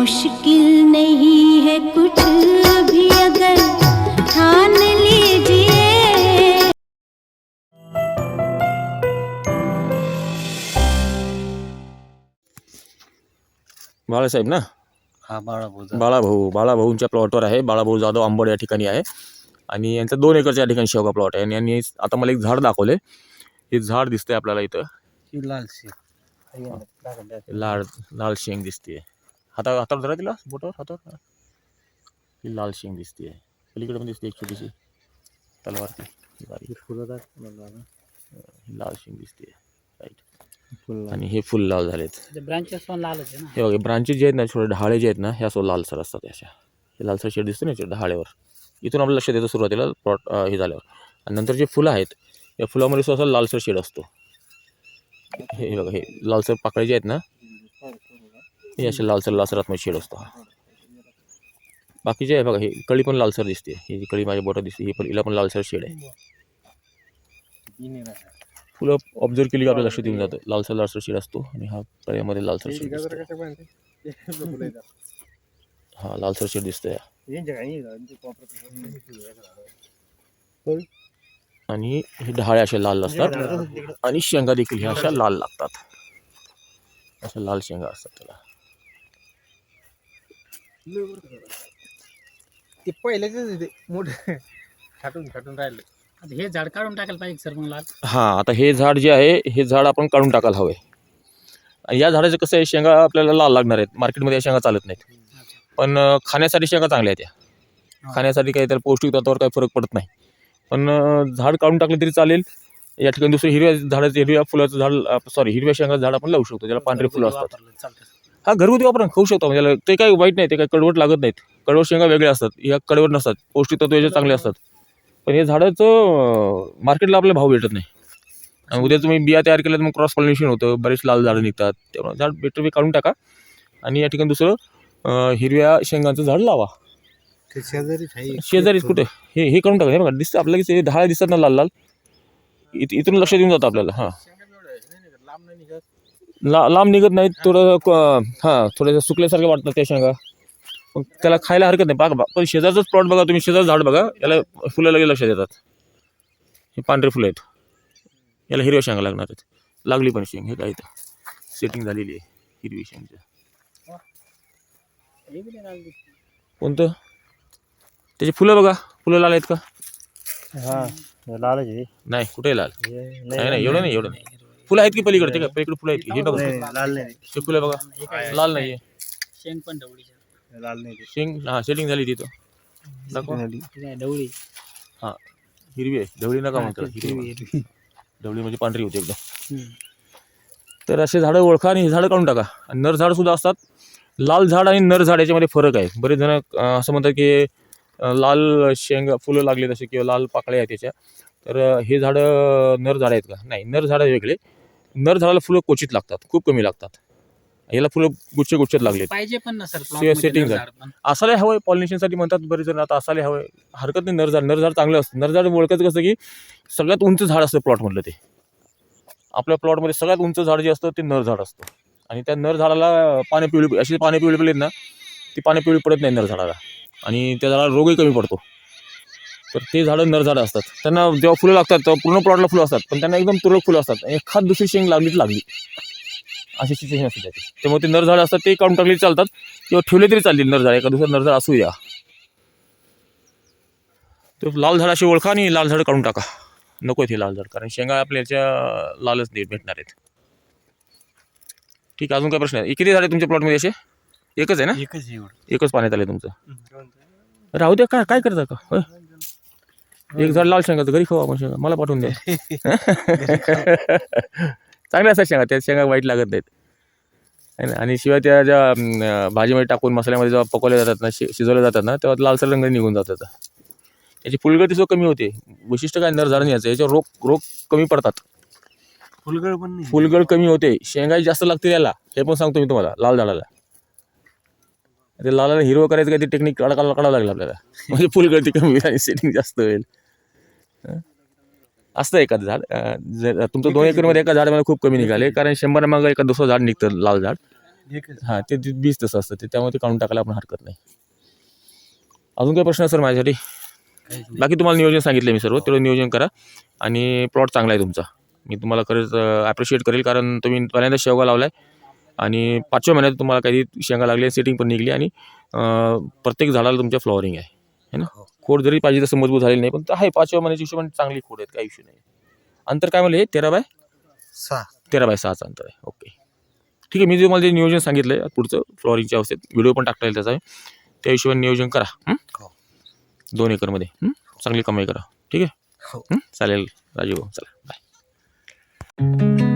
मुश्किल नहीं है कुछ भी अगर ठान लीजिए। बाळासाहेब ना? हा बाळाभाऊंच्या प्लॉटवर आहे. बाळाभाऊ जाधव आंबड या ठिकाणी आहे आणि यांचा 2 एकरच्या ठिकाणी शेवगा प्लॉट आहे. आणि यांनी आता मला एक झाड दाखवले. हे झाड दिसतंय आपल्याला इथं. ही लालशी लाल शेंग दिसते. हातावर धरा तिला, बोटावर हातावर. ही लाल शेंग दिसते. पलीकडे पण दिसते एक छोटीशी तलवार. लाल शेंग दिसते राईट. आणि हे फुल लाल झालेत. ब्रांचेस पण लालच आहे ना. हे बघा ब्रांचेस जे आहेत ना, छोटे ढाळे जे आहेत ना, ह्या सो लालसर असतात. अशा हे लालसर शेड दिसते ना ढाळेवर. इथून आपल्याला लक्षात येतं सुरुवातीला प्लॉट हे झाल्यावर. आणि नंतर जे फुलं आहेत या फुलामध्ये सुद्धा लालसर शेड असतो. हे बघा हे लालसर पाकळी जे आहेत ना, हे असे लालसर आतमध्ये शेड असतो. बाकीचे आहे बघा, हे कळी पण लालसर दिसते. ही कळी माझ्या बोटात दिसते, ही पण हिला पण लालसर शेड आहे. फुलं ऑब्झर्व केली की आपल्याला लक्षात येऊन जातं लालसर शेड असतो. आणि हा कळ्यामध्ये लालसर शेड दिसतो. हा लालसर शेड दिसतोय. आणि हे ढाळे असे लाल असतात आणि शेंगा देखील ह्या अशा लाल लागतात. अशा लाल शेंगा असतात त्याला. ते पहिल्याच मोठे छाटून राहिले. हे झाड काढून टाकायला पाहिजे सर मग लाल. हा आता हे झाड जे आहे हे झाड आपण काढून टाकायला हवे. या झाडाचं कसं आहे, शेंगा आपल्याला लाल लागणार आहेत. मार्केटमध्ये या शेंगा चालत नाहीत, पण खाण्यासाठी शेंगा चांगल्या आहेत. या खाण्यासाठी काही त्याला पौष्टिक तत्वावर काही फरक पडत नाही. पण झाड काढून टाकलं तरी चालेल. या ठिकाणी दुसरं हिरव्या फुलाचं झाड, हिरव्या शेंगाचं झाड आपण लावू शकतो. ज्याला पांढरे फुलं असतात. हा घरगुती वापरून खाऊ शकतो. म्हणजे ते काही वाईट नाही, ते काही कडवट लागत नाहीत. कडवट शेंगा वेगळ्या असतात, या कडवट नसतात. पौष्टिक तत्व याचे चांगले असतात. पण हे झाडाचं मार्केटला आपल्याला भाव भेटत नाही. आणि उद्या तुम्ही बिया तयार केल्या तर मग क्रॉस पॉलिनेशन होतं, बरेच लाल झाडं निघतात. त्यामुळे झाड बेटर काढून टाका आणि या ठिकाणी दुसरं हिरव्या शेंगांचं झाड लावा. शेजारीच कुठे हे काढून टाका. हे बघा दिसतं आपल्याला की ढाळे दिसतात ना लाल लाल, इथून लक्षात येऊन जातं आपल्याला. हां लांब निघत नाहीत. थोडंसं सुकल्यासारखं वाटतं त्या शेंगा. मग त्याला खायला हरकत नाही. बघा पण शेजारचंच प्लॉट बघा तुम्ही, शेजारचं झाड बघा, याला फुलं लगेच लक्षात येतात. हे पांढरे फुलं आहेत, याला हिरव्या शेंगा लागणार आहेत. लागली पण शेंग, हे काय इथं सेटिंग झालेली आहे हिरवी शेंगची. कोणतं त्याची फुलं बघा, फुलं लाल आहेत का? हा लालच आहे. नाही कुठे लाल नाही एवढं नाही. फुलं आहेत की पलीकडे? ते काय पलीकडे फुलं आहेत की? हे बघा लाल नाही. ते फुलं बघा लाल नाहीये. शेंग पण ढवळी लाल नाही. शेंग हा सेटिंग झाली तिथं दाखवा. ढवळी हा हिरवी आहे. ढवळी नका म्हणतो, हिरवी. ढवळी म्हणजे पांढरी होती एकदम. तर असे झाडं ओळखा आणि हे झाडं काढून टाका. आणि नर झाड सुद्धा असतात. लाल झाड आणि नर झाड याच्यामध्ये फरक आहे. बरेच जण असं म्हणतात की लाल शेंगा फुलं लागले तसे किंवा लाल पाकळ्या आहेत त्याच्या, तर हे झाडं नर झाड आहेत का? नाही, नर झाडं वेगळे. नर झाडाला फुलं क्वचित लागतात, खूप कमी लागतात. याला फुलं गुच्छेत लागले पाहिजे पण नसेल सेटिंग झाड. असायला हवं पॉलिनेशनसाठी म्हणतात बरेच जण. आता असायला हवं, हरकत नाही. नर झाड चांगलं असतं. नर झाड ओळखायचं कसं की सगळ्यात उंच झाड असतं प्लॉटमधलं. ते आपल्या प्लॉटमध्ये सगळ्यात उंच झाड जे असतं ते नर झाड असतं. आणि त्या नर झाडाला पाने पिवळी पडलेत ना, ती पाने पिवळी पडत नाही नर झाडाला. आणि त्या झाडाला रोगही कमी पडतो. तर ते झाडं नर झाडं असतात. त्यांना जेव्हा फुलं लागतात तेव्हा पूर्ण प्लॉटला फुलं असतात, पण त्यांना एकदम तुरळक फुलं असतात. एखाद दुसरी शेंग लागली अशी सिच्युएशन असते त्याची. त्यामुळे ते नर झाडं असतात ते काढून टाकले चालतात किंवा ठेवले तरी चालतील. नर झाड एका दुसरं नर झाड असू द्या. तर लाल झाड अशी ओळखा आणि लाल झाड काढून टाका. नको ते लाल झाड, कारण शेंगा आपल्याच्या लालच भेटणार आहेत. ठीक आहे, अजून काय प्रश्न आहे? किती झाडे तुमच्या प्लॉटमध्ये असे? एकच आहे ना? एकच पाण्यात आले तुमचं. राहू द्या, काय करता का? होय, एक झाड लाल शेंगाचं घरी खाऊ आपण. शेंगा मला पाठवून द्या. चांगल्या असतात शेंगा, त्या शेंगा वाईट लागत नाहीत. आणि शिवाय त्या ज्या भाजीमध्ये टाकून मसाल्यामध्ये जेव्हा पकवल्या जातात ना, शिजवल्या जातात ना, तेव्हा लालसर रंग निघून जातात. त्याची फुलगळती सुद्धा कमी होते. वैशिष्ट्य काय नर झाड याचं, याच्यावर रोग कमी पडतात. फुलगळ कमी होते. शेंगा जास्त लागते याला, हे पण सांगतो मी तुम्हाला. लाल झाडाला ते लालाला हिरवं करायचं काही टेक्निक काढावं लागलं आपल्याला, म्हणजे फुलगळती कमी होईल आणि सेटिंग जास्त होईल. असतं एखादं झाड. तुमचं 2 एकरमध्ये एका झाडामध्ये खूप कमी निघाले, कारण 100 मागं एका दुसरं झाड निघतं लाल झाड. हां ते बीज तसं असतं ते, त्यामुळे ते काढून टाकायला आपण हरकत नाही. अजून काही प्रश्न आहे सर माझ्यासाठी? बाकी तुम्हाला नियोजन सांगितलं मी सर्व, तेवढं नियोजन करा आणि प्लॉट चांगला आहे तुमचा. मी तुम्हाला खरंच ॲप्रिशिएट करेल, कारण तुम्ही पहिल्यांदा शेवगा लावला आहे आणि 5व्या महिन्यात तुम्हाला काही शेंगा लागली, सेटिंग पण निघली आणि प्रत्येक झाडाला तुमच्या फ्लॉवरिंग आहे है ना. खोड जरी पाहिजे तसं मजबूत झालेली नाही, पण आहे 5व्या महिन्याची हिशोबाने चांगली खोड आहेत, काही इश्यू नाही. अंतर काय म्हणलं हे 13x6 अंतर आहे. ओके ठीक आहे. मी तुम्हाला जे नियोजन सांगितलं आहे पुढचं फ्लॉवरिंगच्या अवस्थेत व्हिडिओ पण टाकता येईल त्याचा, त्या हिशोबाने नियोजन करा. 2 एकरमध्ये चांगली कमाई करा. ठीक आहे. चालेल राजीव भाऊ, चला बाय.